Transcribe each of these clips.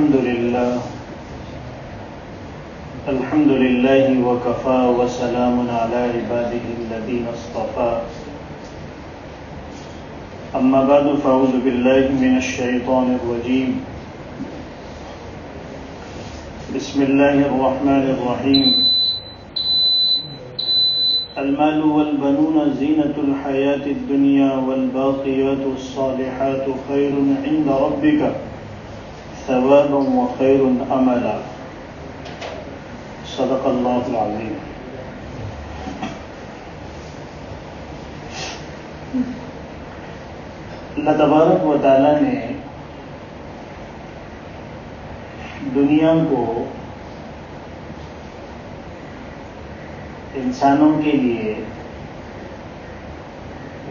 الحمد لله وكفى وسلام على عباده الذين اصطفى أما بعد فأعوذ بالله من الشيطان الرجيم بسم الله الرحمن الرحيم المال والبنون زينة الحياة الدنيا والباقيات الصالحات خير عند ربك ثوابا وخير املا صدق اللہ العظیم. اللہ تبارک و تعالی نے دنیا کو انسانوں کے لیے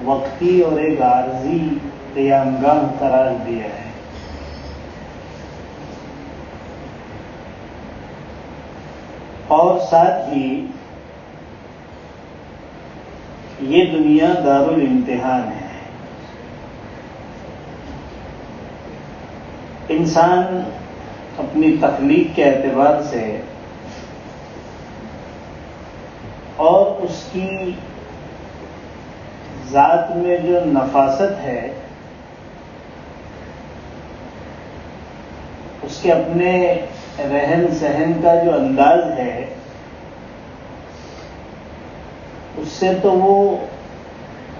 وقتی اور ایک عارضی قیامگاہ قرار دیا ہے. اور ساتھ ہی یہ دنیا دارالامتحان ہے. انسان اپنی تخلیق کے اعتبار سے اور اس کی ذات میں جو نفاست ہے، اس کے اپنے رہن سہن کا جو انداز ہے، اس سے تو وہ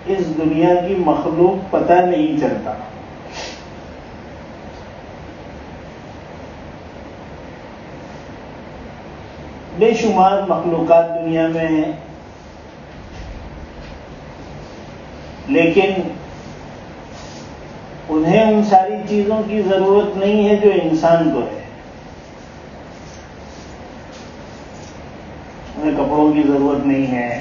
اس دنیا کی مخلوق پتہ نہیں چلتا. بے شمار مخلوقات دنیا میں ہیں، لیکن انہیں ان ساری چیزوں کی ضرورت نہیں ہے جو انسان کو ہے. انہیں کپڑوں کی ضرورت نہیں ہے،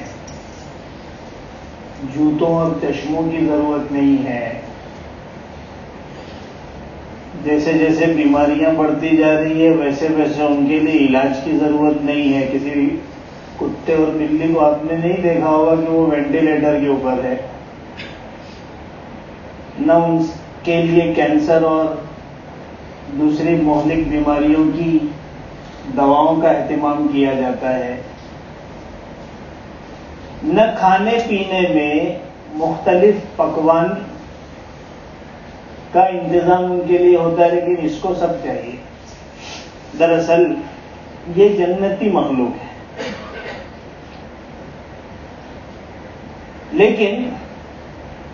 جوتوں اور چشموں کی ضرورت نہیں ہے. جیسے جیسے بیماریاں بڑھتی جا رہی ہے ویسے ویسے ان کے لیے علاج کی ضرورت نہیں ہے. کسی کتے اور بلی کو آپ نے نہیں دیکھا ہوگا کہ وہ وینٹیلیٹر کے اوپر ہے. نہ ان کے لیے کینسر اور دوسری مہلک بیماریوں کی دواؤں کا اہتمام کیا جاتا ہے. نہ کھانے پینے میں مختلف پکوان کا انتظام ان کے لیے ہوتا ہے، لیکن اس کو سب چاہیے. دراصل یہ جنتی مخلوق ہے. لیکن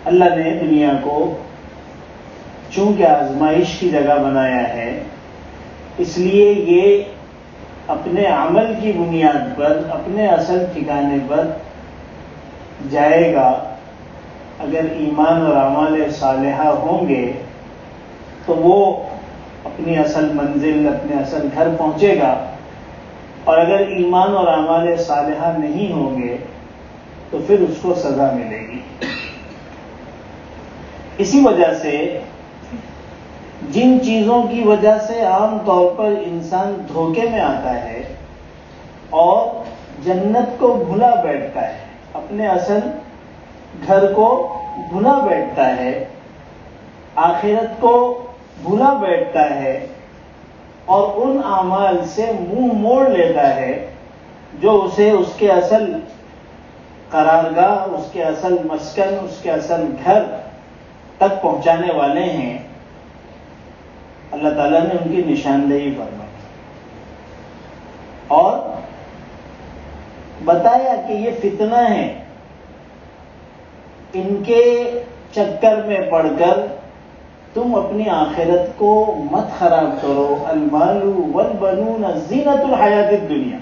اللہ نے دنیا کو چونکہ آزمائش کی جگہ بنایا ہے، اس لیے یہ اپنے عمل کی بنیاد پر اپنے اصل ٹھکانے پر جائے گا. اگر ایمان اور اعمال صالحہ ہوں گے تو وہ اپنی اصل منزل، اپنے اصل گھر پہنچے گا، اور اگر ایمان اور اعمال صالحہ نہیں ہوں گے تو پھر اس کو سزا ملے گی. اسی وجہ سے جن چیزوں کی وجہ سے عام طور پر انسان دھوکے میں آتا ہے اور جنت کو بھلا بیٹھتا ہے، اپنے اصل گھر کو بھلا بیٹھتا ہے، آخرت کو بھلا بیٹھتا ہے، اور ان اعمال سے منہ موڑ لیتا ہے جو اسے اس کے اصل قرارگاہ، اس کے اصل مسکن، اس کے اصل گھر تک پہنچانے والے ہیں. اللہ تعالیٰ نے ان کی نشاندہی فرمائی اور بتایا کہ یہ فتنہ ہے، ان کے چکر میں پڑ کر تم اپنی آخرت کو مت خراب کرو. المال والبنون زینت الحیات الدنیا،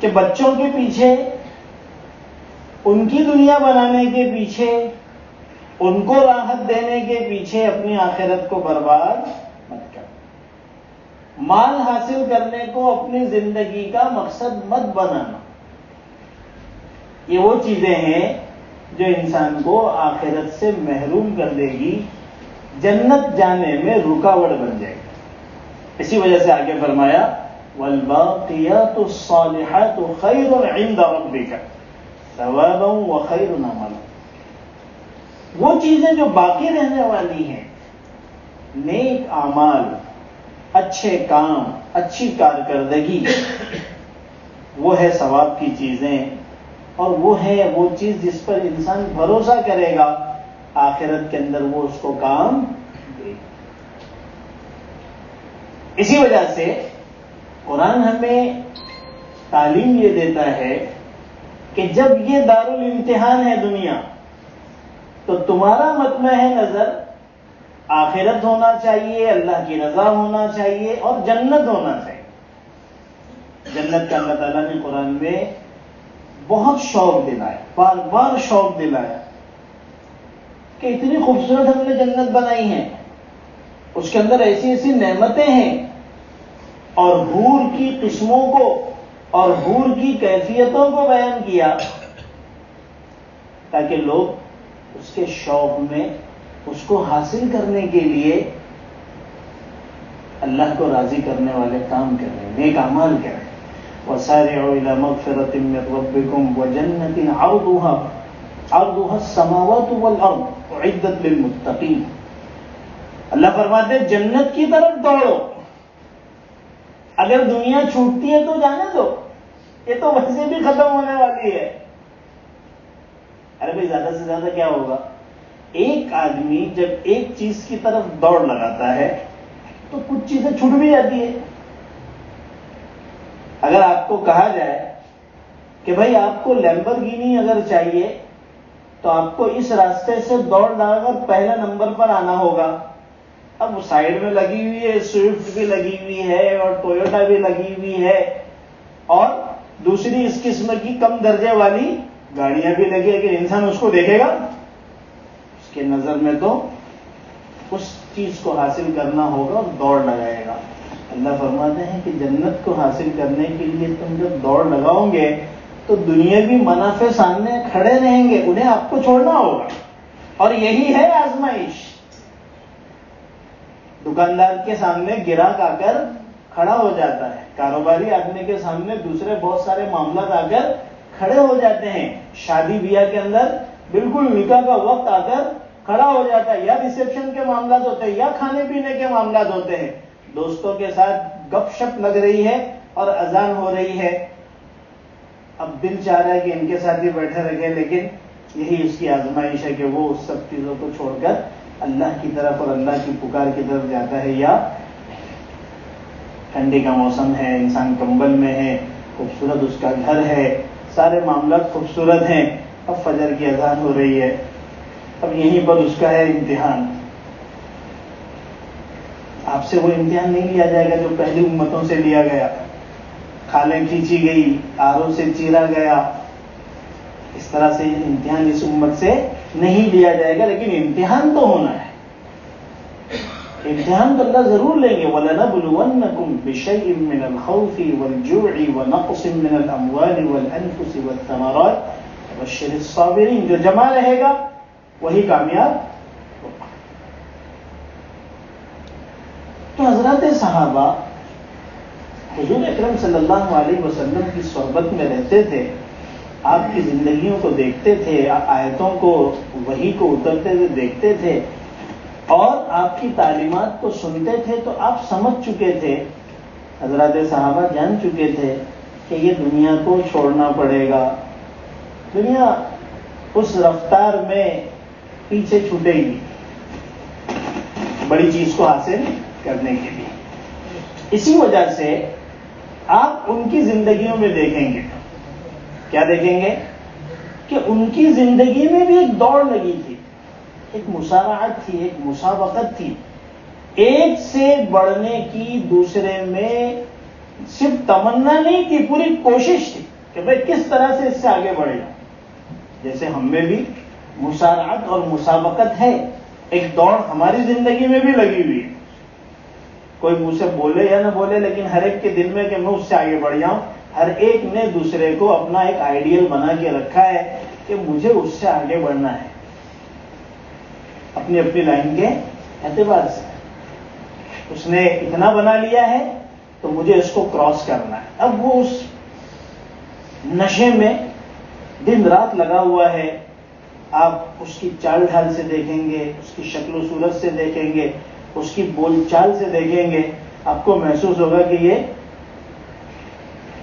کہ بچوں کے پیچھے، ان کی دنیا بنانے کے پیچھے، ان کو راحت دینے کے پیچھے اپنی آخرت کو برباد مت کرو. مال حاصل کرنے کو اپنی زندگی کا مقصد مت بنانا. یہ وہ چیزیں ہیں جو انسان کو آخرت سے محروم کر دے گی، جنت جانے میں رکاوٹ بن جائے گی. اسی وجہ سے آگے فرمایا والباقیات الصالحات خیر عند ربک ثوابا وخیر املا. وہ چیزیں جو باقی رہنے والی ہیں، نیک اعمال، اچھے کام، اچھی کارکردگی، وہ ہے ثواب کی چیزیں، اور وہ ہے وہ چیز جس پر انسان بھروسہ کرے گا آخرت کے اندر وہ اس کو کام دے گا۔ اسی وجہ سے قرآن ہمیں تعلیم یہ دیتا ہے کہ جب یہ دارالامتحان ہے دنیا، تو تمہارا مطمع نظر آخرت ہونا چاہیے، اللہ کی رضا ہونا چاہیے، اور جنت ہونا چاہیے۔ جنت کا اللہ تعالیٰ نے قرآن میں بہت شوق دلایا، بار بار شوق دلایا کہ اتنی خوبصورت ہم نے جنت بنائی ہے، اس کے اندر ایسی ایسی نعمتیں ہیں، اور حور کی قسموں کو اور حور کی کیفیتوں کو بیان کیا تاکہ لوگ اس کے شوق میں اس کو حاصل کرنے کے لیے اللہ کو راضی کرنے والے کام کریں، نیک اعمال کریں۔ وَسَارِعُوا إِلَىٰ مَغْفِرَةٍ مِّن رَّبِّكُمْ وَجَنَّةٍ عَرْضُهَا السَّمَاوَاتُ وَالْأَرْضُ أُعِدَّتْ لِلْمُتَّقِينَ۔ اللہ فرماتے ہیں جنت کی طرف دوڑو، اگر دنیا چھوٹتی ہے تو جانے دو، یہ تو ویسے بھی ختم ہونے والی ہے۔ ارے بھائی زیادہ سے زیادہ کیا ہوگا؟ ایک آدمی جب ایک چیز کی طرف دوڑ لگاتا ہے تو کچھ چیزیں چھوٹ بھی جاتی ہے۔ اگر آپ کو کہا جائے کہ بھائی آپ کو لیمبرگینی اگر چاہیے تو آپ کو اس راستے سے دوڑ لگا کر پہلے نمبر پر آنا ہوگا، اب سائڈ میں لگی ہوئی ہے، سوئفٹ بھی لگی ہوئی ہے اور ٹویوٹا بھی لگی ہوئی ہے، اور دوسری اس قسم کی کم درجے والی گاڑیاں بھی لگی، لیکن انسان اس کو دیکھے گا، اس کے نظر میں تو اس چیز کو حاصل کرنا ہوگا اور دوڑ لگائے گا۔ اللہ فرماتے ہیں کہ جنت کو حاصل کرنے کے لیے تم جب دوڑ لگاؤ گے تو دنیاوی منافع سامنے کھڑے رہیں گے، انہیں آپ کو چھوڑنا ہوگا، اور یہی ہے آزمائش۔ دکاندار کے سامنے گراہک آ کر کھڑا ہو جاتا ہے، کاروباری آدمی کے سامنے دوسرے بہت سارے معاملات آ کر کھڑے ہو جاتے ہیں، شادی بیاہ کے اندر بالکل نکاح کا وقت آ کر کھڑا ہو جاتا ہے، یا ریسیپشن کے معاملات ہوتے ہیں یا کھانے پینے کے معاملات ہوتے ہیں، دوستوں کے ساتھ گپ شپ لگ رہی ہے اور اذان ہو رہی ہے، اب دل چاہ رہا ہے کہ ان کے ساتھ ہی بیٹھے رکھے، لیکن یہی اس کی آزمائش ہے کہ وہ اس سب چیزوں کو چھوڑ کر اللہ کی طرف اور اللہ کی پکار کی طرف جاتا ہے یا ٹھنڈی کا موسم ہے، انسان کمبل میں ہے، خوبصورت اس کا گھر ہے، سارے معاملات خوبصورت ہیں، اب فجر کی اذان ہو رہی ہے، اب یہیں پر اس کا ہے امتحان۔ آپ سے وہ امتحان نہیں لیا جائے گا جو پہلی امتوں سے لیا گیا، کھالیں کھینچی گئی، آروں سے چیرا گیا، اس طرح سے امتحان اس امت سے نہیں لیا جائے گا، لیکن امتحان تو ہونا ہے، امتحان تو اللہ ضرور لیں گے۔ وَلَنَبْلُوَنَّكُمْ بِشَيْءٍ مِّنَ الْخَوْفِ وَالْجُوعِ وَنَقْصٍ مِّنَ الْأَمْوَالِ وَالْأَنفُسِ وَالثَّمَرَاتِ وَبَشِّرِ الصَّابِرِينَ۔ جو جمع رہے گا وہی کامیاب ہوگا۔ تو حضرات صحابہ حضور اکرم صلی اللہ علیہ وسلم کی صحبت میں رہتے تھے، آپ کی زندگیوں کو دیکھتے تھے، آیتوں کو، وحی کو اترتے ہوئے دیکھتے تھے، اور آپ کی تعلیمات کو سنتے تھے، تو آپ سمجھ چکے تھے، حضرات صحابہ جان چکے تھے کہ یہ دنیا کو چھوڑنا پڑے گا، دنیا اس رفتار میں پیچھے چھوٹے گی بڑی چیز کو حاصل کرنے کے لیے۔ اسی وجہ سے آپ ان کی زندگیوں میں دیکھیں گے، کیا دیکھیں گے کہ ان کی زندگی میں بھی ایک دوڑ لگی تھی، ایک مسارعت تھی، ایک مسابقت تھی، ایک سے بڑھنے کی، دوسرے میں صرف تمنا نہیں تھی، پوری کوشش تھی کہ بھئی کس طرح سے اس سے آگے بڑھے جائیں۔ جیسے ہم میں بھی مسارعت اور مسابقت ہے، ایک دوڑ ہماری زندگی میں بھی لگی ہوئی ہے، کوئی مجھ سے بولے یا نہ بولے، لیکن ہر ایک کے دل میں کہ میں اس سے آگے بڑھ جاؤں، ہر ایک نے دوسرے کو اپنا ایک آئیڈیل بنا کے رکھا ہے کہ مجھے اس سے آگے بڑھنا ہے، اپنی اپنی لائن کے اعتبار سے اس نے اتنا بنا لیا ہے تو مجھے اس کو کراس کرنا ہے۔ اب وہ اس نشے میں دن رات لگا ہوا ہے، آپ اس کی چال ڈھال سے دیکھیں گے، اس کی شکل و صورت سے دیکھیں گے، اس کی بول چال سے دیکھیں گے، آپ کو محسوس ہوگا کہ یہ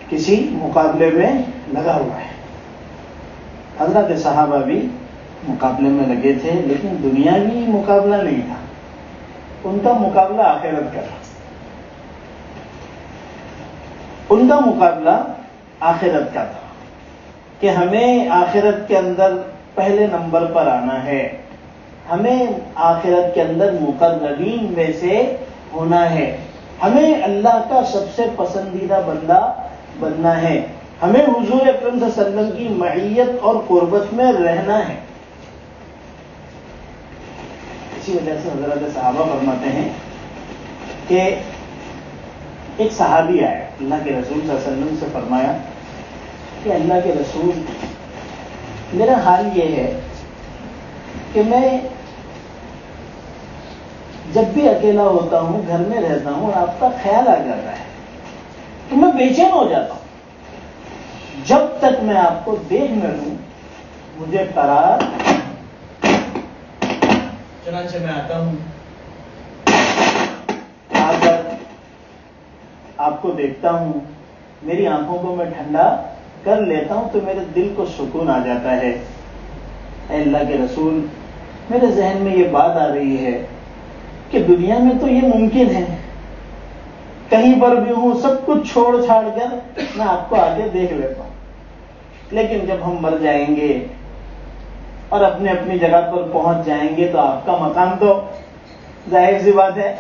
کسی مقابلے میں لگا ہوا ہے۔ حضرت صحابہ بھی مقابلے میں لگے تھے، لیکن دنیاوی مقابلہ نہیں تھا، ان کا مقابلہ آخرت کا تھا۔ ان کا مقابلہ آخرت کا تھا کہ ہمیں آخرت کے اندر پہلے نمبر پر آنا ہے، ہمیں آخرت کے اندر مقربین میں سے ہونا ہے، ہمیں اللہ کا سب سے پسندیدہ بندہ بننا ہے، ہمیں حضور اکرم صلی اللہ علیہ وسلم کی معیت اور قربت میں رہنا ہے۔ اسی وجہ سے حضرت صحابہ فرماتے ہیں کہ ایک صحابی آیا، اللہ کے رسول صلی اللہ علیہ وسلم سے فرمایا کہ اللہ کے رسول، میرا حال یہ ہے کہ میں جب بھی اکیلا ہوتا ہوں، گھر میں رہتا ہوں اور آپ کا خیال آ جاتا ہے تو میں بے چین ہو جاتا ہوں، جب تک میں آپ کو دیکھ نہ لوں مجھے قرار، چنانچہ میں آتا ہوں، آ کر آپ کو دیکھتا ہوں، میری آنکھوں کو میں ٹھنڈا کر لیتا ہوں تو میرے دل کو سکون آ جاتا ہے۔ اے اللہ کے رسول، میرے ذہن میں یہ بات آ رہی ہے کہ دنیا میں تو یہ ممکن ہے، کہیں پر بھی ہوں سب کچھ چھوڑ چھاڑ کر میں آپ کو آگے دیکھ لیتا ہوں، لیکن جب ہم مر جائیں گے اور اپنے اپنی جگہ پر پہنچ جائیں گے تو آپ کا مقام تو ظاہر سی بات ہے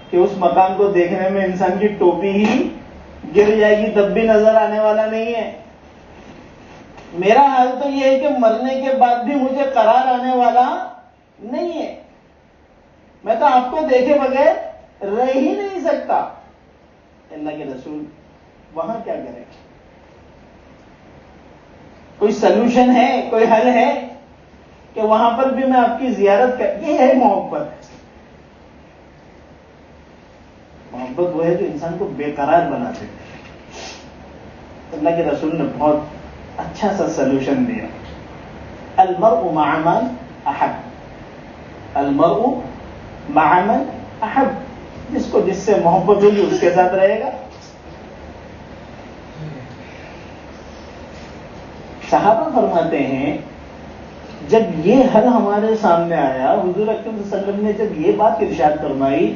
کہ اس مقام کو دیکھنے میں انسان کی ٹوپی ہی گر جائے گی تب بھی نظر آنے والا نہیں ہے۔ میرا حال تو یہ ہے کہ مرنے کے بعد بھی مجھے قرار آنے والا نہیں ہے، میں تو آپ کو دیکھے بغیر رہ ہی نہیں سکتا۔ اللہ کے رسول وہاں کیا کریں؟ کوئی سلوشن ہے، کوئی حل ہے کہ وہاں پر بھی میں آپ کی زیارت کر؟ یہ ہے محبت۔ محبت وہ ہے جو انسان کو بے قرار بنا دیتی ہے۔ اللہ کے رسول نے بہت اچھا سا سلوشن دیا، المرء مع من احب، المرء مع من احب، جس کو جس سے محبت ہوگی اس کے ساتھ رہے گا۔ صحابہ فرماتے ہیں جب یہ حل ہمارے سامنے آیا، حضور اکرم صلی اللہ علیہ وسلم نے جب یہ بات ارشاد فرمائی،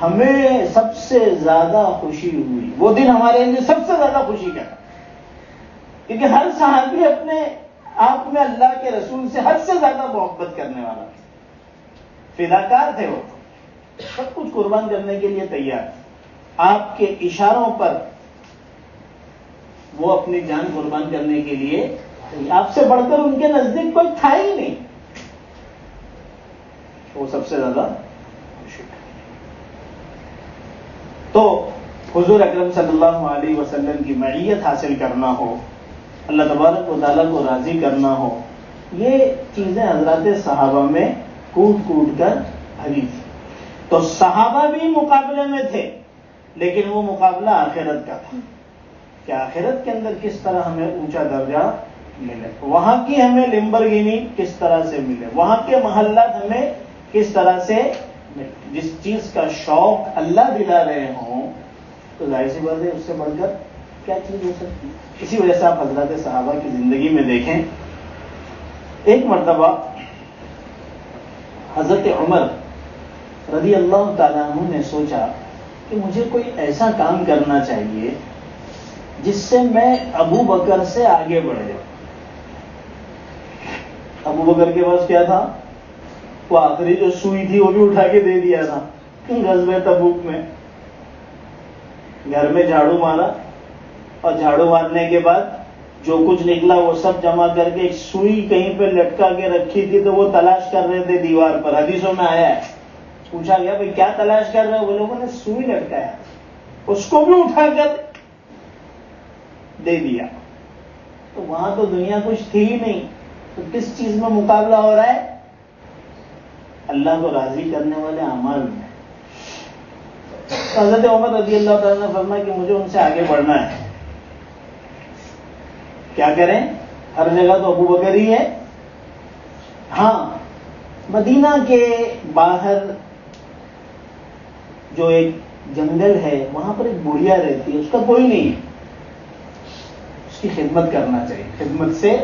ہمیں سب سے زیادہ خوشی ہوئی۔ وہ دن ہمارے لیے سب سے زیادہ خوشی کا تھا، کیونکہ ہر صحابی اپنے آپ میں اللہ کے رسول سے حد سے زیادہ محبت کرنے والا تھا، فداکار تھے، وہ سب کچھ قربان کرنے کے لیے تیار تھے۔ آپ کے اشاروں پر وہ اپنی جان قربان کرنے کے لیے، آپ سے بڑھ کر ان کے نزدیک کوئی تھا ہی نہیں، وہ سب سے زیادہ خوشی۔ تو حضور اکرم صلی اللہ علیہ وسلم کی معیت حاصل کرنا ہو، اللہ تبارک و تعالیٰ کو راضی کرنا ہو، یہ چیزیں حضرات صحابہ میں کوٹ کوٹ کر بھری تھی۔ تو صحابہ بھی مقابلے میں تھے، لیکن وہ مقابلہ آخرت کا تھا کہ آخرت کے اندر کس طرح ہمیں اونچا درجہ ملے، وہاں کی ہمیں لمبرگینی کس طرح سے ملے، وہاں کے محلات ہمیں کس طرح سے ملے۔ جس چیز کا شوق اللہ دلا رہے ہوں تو ظاہر سی بات ہے اس سے بڑھ کر کیا چیز ہو سکتی ہے۔ اسی وجہ سے آپ حضرات صحابہ کی زندگی میں دیکھیں، ایک مرتبہ حضرت عمر رضی اللہ تعالیٰ عنہ نے سوچا کہ مجھے کوئی ایسا کام کرنا چاہیے جس سے میں ابو بکر سے آگے بڑھ جاؤں۔ ابو بکر کے پاس کیا تھا؟ وہ آخری جو سوئی تھی وہ بھی اٹھا کے دے دیا تھا غزوہ تبوک میں۔ گھر میں جھاڑو مارا اور جھاڑو مارنے کے بعد جو کچھ نکلا وہ سب جمع کر کے ایک سوئی کہیں پہ لٹکا کے رکھی تھی تو وہ تلاش کر رہے تھے دیوار پر، حدیثوں میں آیا ہے۔ پوچھا گیا بھئی کیا تلاش کر رہے ہو؟ وہ لوگوں نے سوئی لٹکایا، اس کو بھی اٹھا کر دے دیا۔ تو وہاں تو دنیا کچھ تھی ہی نہیں، تو کس چیز میں مقابلہ ہو رہا ہے؟ اللہ کو راضی کرنے والے اعمال میں۔ حضرت عمر رضی اللہ تعالیٰ نے فرمایا کہ مجھے ان سے آگے بڑھنا ہے، کیا کریں؟ ہر جگہ تو ابو بکر ہی ہے، ہاں مدینہ کے باہر جو ایک جنگل ہے وہاں پر ایک بڑھیا رہتی ہے، اس کا کوئی نہیں ہے، اس کی خدمت کرنا چاہیے، خدمت سے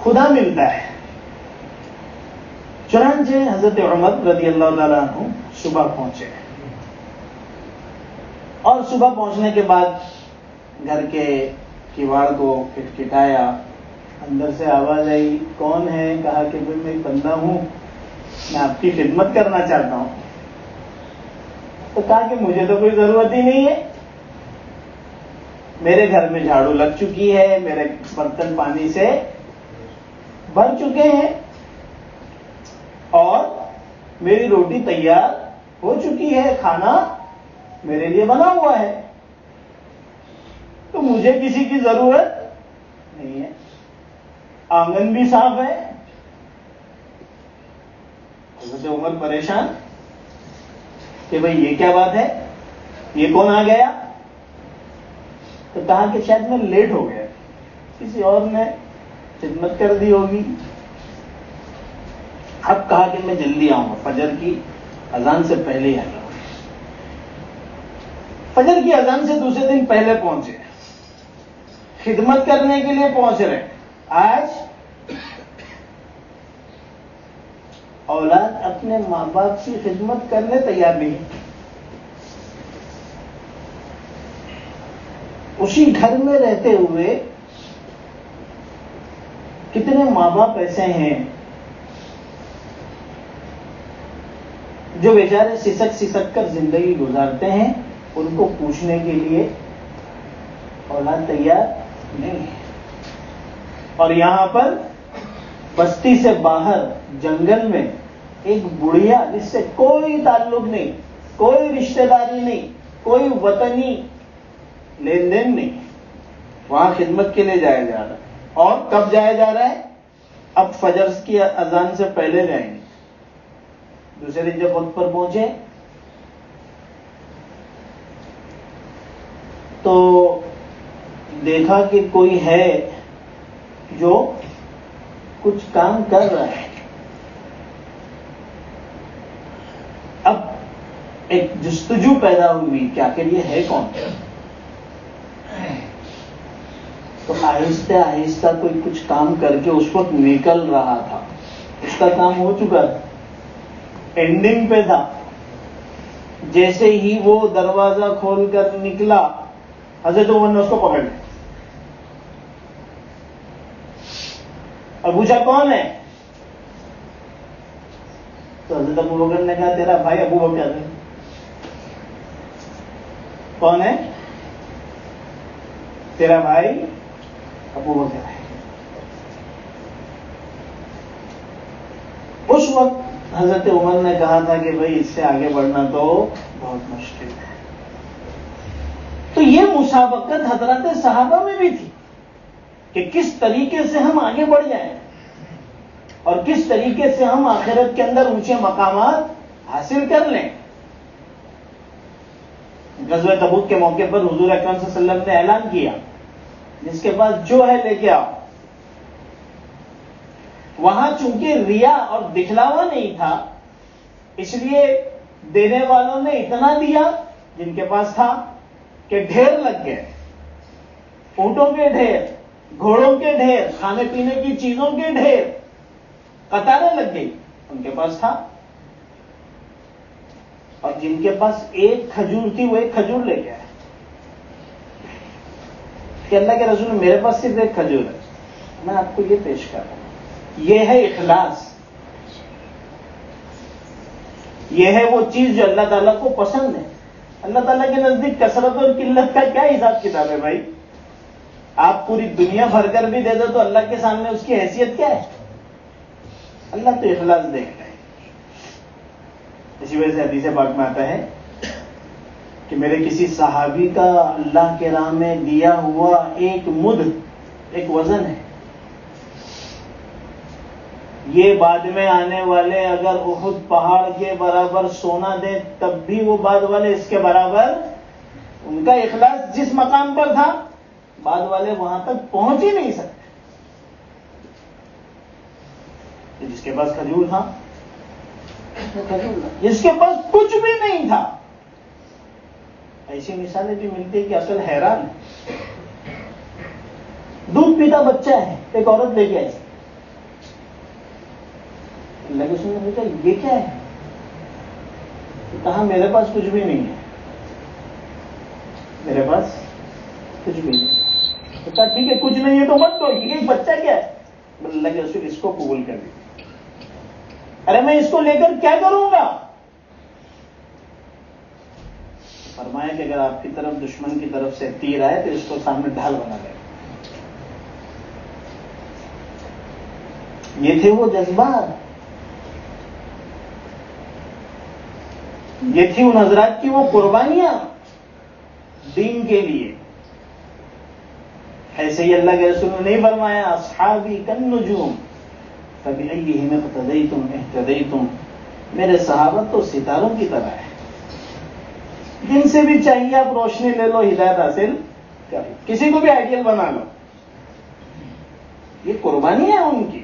خدا ملتا ہے۔ چنانچہ حضرت عمر رضی اللہ تعالیٰ عنہ صبح پہنچے، اور صبح پہنچنے کے بعد گھر کے کیواڑ کو کھٹکھٹایا، اندر سے آواز آئی، کون ہے؟ کہا کہ بھائی میں ایک بندہ ہوں، میں آپ کی خدمت کرنا چاہتا ہوں۔ تو کہا کہ مجھے تو کوئی ضرورت ہی نہیں ہے، میرے گھر میں جھاڑو لگ چکی ہے، میرے برتن پانی سے بھر چکے ہیں، اور میری روٹی تیار ہو چکی ہے، کھانا میرے لیے بنا ہوا ہے، تو مجھے کسی کی ضرورت نہیں ہے، آنگن بھی صاف ہے۔ حضرت عمر پریشان کہ بھئی یہ کیا بات ہے، یہ کون آ گیا؟ تو کہا کہ شاید میں لیٹ ہو گیا، کسی اور نے خدمت کر دی ہوگی۔ اب کہا کہ میں جلدی آؤں گا، فجر کی اذان سے پہلے ہی آ جاؤں گا۔ فجر کی اذان سے دوسرے دن پہلے پہنچے، خدمت کرنے کے لیے پہنچ رہے۔ آج اولاد اپنے ماں باپ کی خدمت کرنے تیار نہیں، اسی گھر میں رہتے ہوئے کتنے ماں باپ ایسے ہیں جو بیچارے سسک سسک کر زندگی گزارتے ہیں، ان کو پوچھنے کے لیے اولاد تیار نہیں ہے۔ اور یہاں پر بستی سے باہر جنگل میں ایک بڑھیا جس سے کوئی تعلق نہیں، کوئی رشتہ داری نہیں، کوئی وطنی لین دین نہیں، وہاں خدمت کے لیے جایا جا رہا ہے۔ اور کب جایا جا رہا ہے؟ اب فجر کی اذان سے پہلے جائیں گے۔ دوسرے دن جب وقت پر پہنچے تو دیکھا کہ کوئی ہے جو کچھ کام کر رہا ہے۔ اب ایک جستجو پیدا ہوئی کہ آخر یہ ہے کون؟ تو آہستہ آہستہ کوئی کچھ کام کر کے اس وقت نکل رہا تھا، اس کا کام ہو چکا تھا، اینڈنگ پہ تھا۔ جیسے ہی وہ دروازہ کھول کر نکلا، حضرت عمر نے اس کو پکڑ لیا اور پوچھا کون ہے؟ تو حضرت ابو بکر نے کہا تیرا بھائی ابو بکر ہے۔ کون ہے؟ تیرا بھائی ابو بکر ہے۔ اس وقت حضرت عمر نے کہا تھا کہ بھائی اس سے آگے بڑھنا تو بہت مشکل ہے۔ تو یہ مسابقت حضرات صحابہ میں بھی تھی کہ کس طریقے سے ہم آگے بڑھ جائیں اور کس طریقے سے ہم آخرت کے اندر اونچے مقامات حاصل کر لیں۔ غزوہ تبوک کے موقع پر حضور اکرم صلی اللہ علیہ وسلم نے اعلان کیا، جس کے پاس جو ہے لے کے آؤ۔ وہاں چونکہ ریا اور دکھلاوا نہیں تھا، اس لیے دینے والوں نے اتنا دیا جن کے پاس تھا کہ ڈھیر لگ گئے، اونٹوں کے ڈھیر، گھوڑوں کے ڈھیر، کھانے پینے کی چیزوں کے ڈھیر، قطاریں لگ گئی، ان کے پاس تھا۔ اور جن کے پاس ایک کھجور تھی وہ ایک کھجور لے گیا کہ اللہ کے رسول میرے پاس صرف ایک کھجور ہے، میں آپ کو یہ پیش کر رہا ہوں۔ یہ ہے اخلاص، یہ ہے وہ چیز جو اللہ تعالیٰ کو پسند ہے۔ اللہ تعالیٰ کے نزدیک کثرت اور قلت کا کیا حساب کتاب ہے بھائی؟ آپ پوری دنیا بھر کر بھی دے دو تو اللہ کے سامنے اس کی حیثیت کیا ہے؟ اللہ تو اخلاص دیکھتا ہے۔ اسی وجہ سے حدیث پاک میں آتا ہے کہ میرے کسی صحابی کا اللہ کے راہ میں دیا ہوا ایک مد، ایک وزن ہے، یہ بعد میں آنے والے اگر احد پہاڑ کے برابر سونا دیں تب بھی وہ بعد والے اس کے برابر، ان کا اخلاص جس مقام پر تھا بعد والے وہاں تک پہنچ ہی نہیں سکتے۔ جس کے پاس کھجور تھا، جس کے پاس کچھ بھی نہیں تھا، ایسی مثالیں بھی ملتی ہے کہ عقل حیران ہے. دودھ پیتا بچہ ہے، ایک عورت لے کے آئی. اللہ کے رسول نے پوچھا یہ کیا ہے؟ تو کہا میرے پاس کچھ بھی نہیں ہے، میرے پاس کچھ بھی نہیں. تو کہا ٹھیک ہے کچھ نہیں ہے تو مت دو، یہ بچہ کیا ہے؟ اللہ کے رسول اس کو قبول کر دی. ارے میں اس کو لے کر کیا کروں گا؟ فرمایا کہ اگر آپ کی طرف دشمن کی طرف سے تیر آئے تو اس کو سامنے ڈھال بنا لے. یہ تھے وہ جذبات، یہ تھی ان حضرات کی وہ قربانیاں دین کے لیے. ایسے ہی اللہ کے رسول نے نہیں فرمایا اصحابی کالنجوم فبأیہم اقتدیتم اہتدیتم، میرے صحابہ تو ستاروں کی طرح ہے، جن سے بھی چاہیے آپ روشنی لے لو، ہدایت حاصل کر لو، کسی کو بھی آئیڈیل بنا لو. یہ قربانی ہے ان کی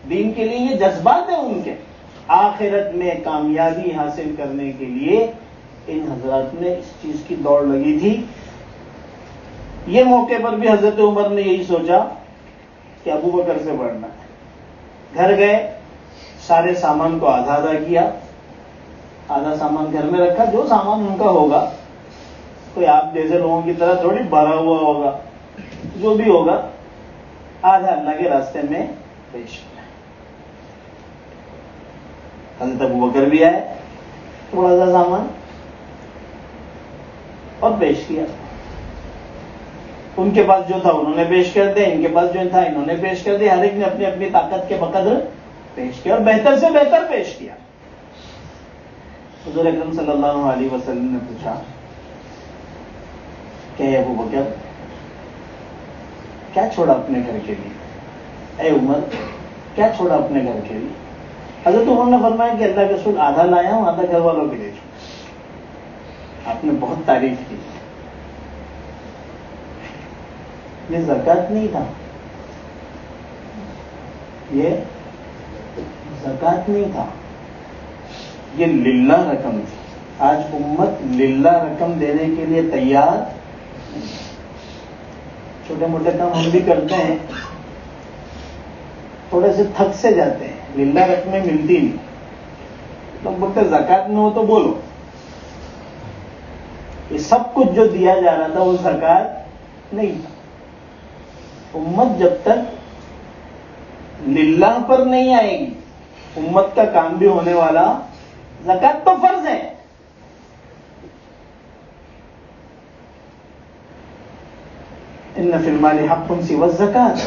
دین کے لیے، یہ جذبات ہیں ان کے. آخرت میں کامیابی حاصل کرنے کے لیے ان حضرات نے اس چیز کی دوڑ لگی تھی. یہ موقع پر بھی حضرت عمر نے یہی سوچا کہ ابو بکر سے بڑھنا ہے. گھر گئے، سارے سامان کو آدھا آدھا کیا، آدھا سامان گھر میں رکھا، جو سامان ان کا ہوگا، کوئی آپ جیسے لوگوں کی طرح تھوڑی بھرا ہوا ہوگا، جو بھی ہوگا آدھا اللہ کے راستے میں پیش کیا. حضرت ابو بکر بھی آئے، تھوڑا سا سامان اور پیش کیا. ان کے پاس جو تھا انہوں نے پیش کر دیا، ان کے پاس جو تھا انہوں نے پیش کر دیا. ہر ایک نے اپنی اپنی طاقت کے بقدر پیش کیا اور بہتر سے بہتر پیش کیا. حضور اکرم صلی اللہ علیہ وسلم نے پوچھا کہ ابو بکر کیا چھوڑا اپنے گھر کے لیے؟ اے عمر کیا چھوڑا اپنے گھر کے لیے؟ حضرت عمر نے فرمایا کہ اللہ کے رسول آدھا لایا ہوں، آدھا گھر والوں کے لیے چھوڑا. آپ نے بہت تعریف کی. یہ زکوٰۃ نہیں تھا، یہ زکوٰۃ نہیں تھا، یہ للہ رقم تھی. آج امت للہ رقم دینے کے لیے تیار نہیں. چھوٹے موٹے کام ہم بھی کرتے ہیں، تھوڑے سے تھک سے جاتے ہیں، للہ رقمیں ملتی نہیں. لوگ بولتے زکوٰۃ میں ہو تو بولو. یہ سب کچھ جو دیا جا رہا تھا وہ زکوٰۃ نہیں تھا. امت جب تک للہ پر نہیں آئے گی، امت کا کام بھی ہونے والا. زکوٰۃ تو فرض ہے. ان فی المال حق سوی الزکوٰۃ،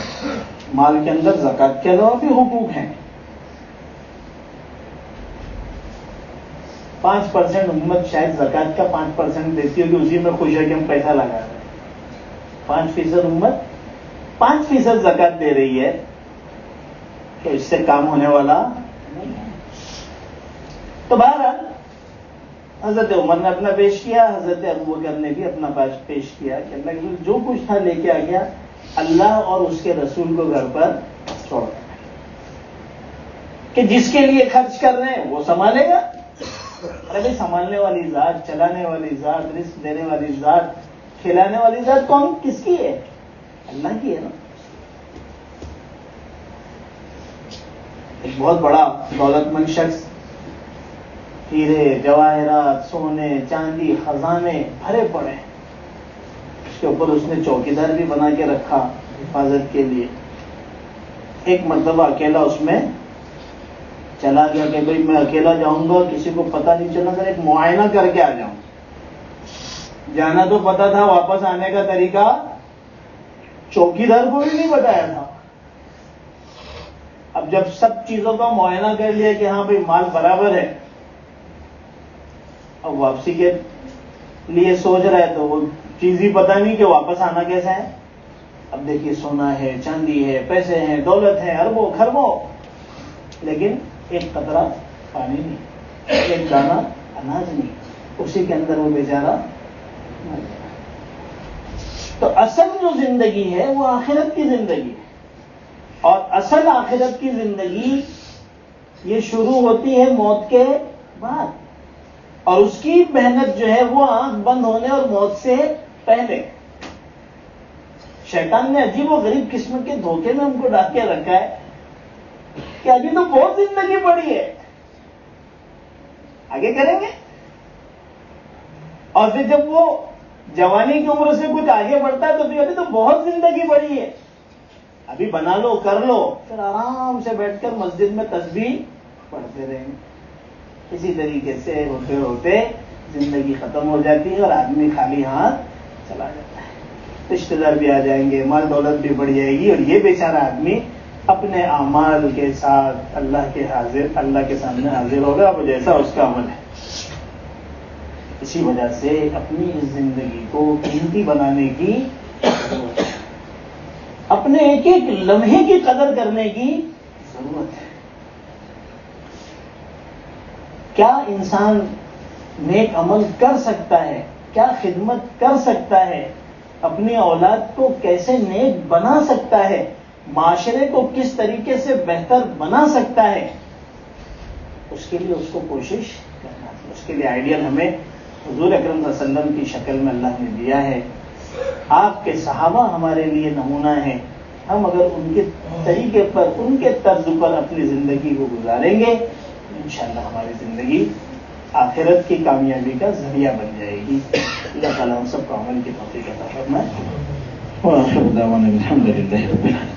مال کے اندر زکوٰۃ کے علاوہ بھی حقوق ہیں. 5% امت شاید زکوٰۃ کا 5% دیتی ہوگی، اسی میں خوش ہے کہ ہم پیسہ لگا رہے ہیں. 5% امت 5% زکوٰۃ دے رہی ہے تو اس سے کام ہونے والا نہیں ہے. تو بہرحال حضرت عمر نے اپنا پیش کیا، حضرت ابو بکر نے بھی اپنا پیش کیا کہ اللہ کے جو کچھ تھا لے کے آ گیا، اللہ اور اس کے رسول کو گھر پر چھوڑ دیا کہ جس کے لیے خرچ کر رہے ہیں وہ سنبھالے گا. ارے بھائی سنبھالنے والی ذات، چلانے والی ذات، رزق دینے والی ذات، کھلانے والی ذات کون کس کی ہے؟ اللہ کی ہے نا. ایک بہت بڑا دولت مند شخص، ہیرے جواہرات، سونے چاندی خزانے بھرے پڑے، اس کے اوپر اس نے چوکیدار بھی بنا کے رکھا حفاظت کے لیے. ایک مرتبہ اکیلا اس میں چلا گیا کہ بھئی میں اکیلا جاؤں گا، کسی کو پتہ نہیں چلنا، اگر ایک معائنہ کر کے آ جاؤں. جانا تو پتا تھا، واپس آنے کا طریقہ چوکیدار کو بھی نہیں بتایا تھا. اب جب سب چیزوں کا معائنہ کر لیا کہ ہاں بھئی مال برابر ہے، اب واپسی کے لیے سوچ رہا ہے تو وہ چیز ہی پتہ نہیں کہ واپس آنا کیسا ہے. اب دیکھیے سونا ہے، چاندی ہے، پیسے ہیں، دولت ہے، اربوں خربوں، لیکن ایک قطرہ پانی نہیں، ایک دانہ اناج نہیں. اسی کے اندر وہ بیچارہ مر گیا. تو اصل جو زندگی ہے وہ آخرت کی زندگی ہے، اور اصل آخرت کی زندگی یہ شروع ہوتی ہے موت کے بعد. اور اس کی محنت جو ہے وہ آنکھ بند ہونے اور موت سے پہلے. شیطان نے عجیب و غریب قسم کے دھوکے میں ہم کو ڈال کے رکھا ہے کہ ابھی تو بہت زندگی پڑی ہے, آگے کریں گے. اور پھر جب وہ جوانی کی عمر سے کچھ آگے بڑھتا ہے تو پھر ابھی تو بہت زندگی پڑی ہے, ابھی بنا لو کر لو, پھر آرام سے بیٹھ کر مسجد میں تسبیح پڑھتے رہیں گے. اسی طریقے سے ہوتے ہوتے زندگی ختم ہو جاتی ہے اور آدمی خالی ہاتھ چلا جاتا ہے. رشتے دار بھی آ جائیں گے, مال دولت بھی بڑھ جائے گی, اور یہ بیچارہ آدمی اپنے اعمال کے ساتھ اللہ کے سامنے حاضر ہوگا وہ جیسا اس کا عمل ہے. اسی وجہ سے اپنی اس زندگی کو قیمتی بنانے کی ضرورت ہے, اپنے ایک ایک لمحے کی قدر کرنے کی ضرورت ہے. کیا انسان نیک عمل کر سکتا ہے, کیا خدمت کر سکتا ہے, اپنی اولاد کو کیسے نیک بنا سکتا ہے, معاشرے کو کس طریقے سے بہتر بنا سکتا ہے, اس کے لیے اس کو کوشش کرنا ہے. اس کے لیے آئیڈیل ہمیں حضور اکرم صلی اللہ علیہ وسلم کی شکل میں اللہ نے دیا ہے. آپ کے صحابہ ہمارے لیے نمونہ ہیں. ہم اگر ان کے طریقے پر, ان کے طرز پر اپنی زندگی کو گزاریں گے تو انشاءاللہ ہماری زندگی آخرت کی کامیابی کا ذریعہ بن جائے گی. اللہ تعالیٰ ہم سب کو عمل کی توفیق عطا فرمائے. وآخر دعوانا الحمد للہ رب العالمین.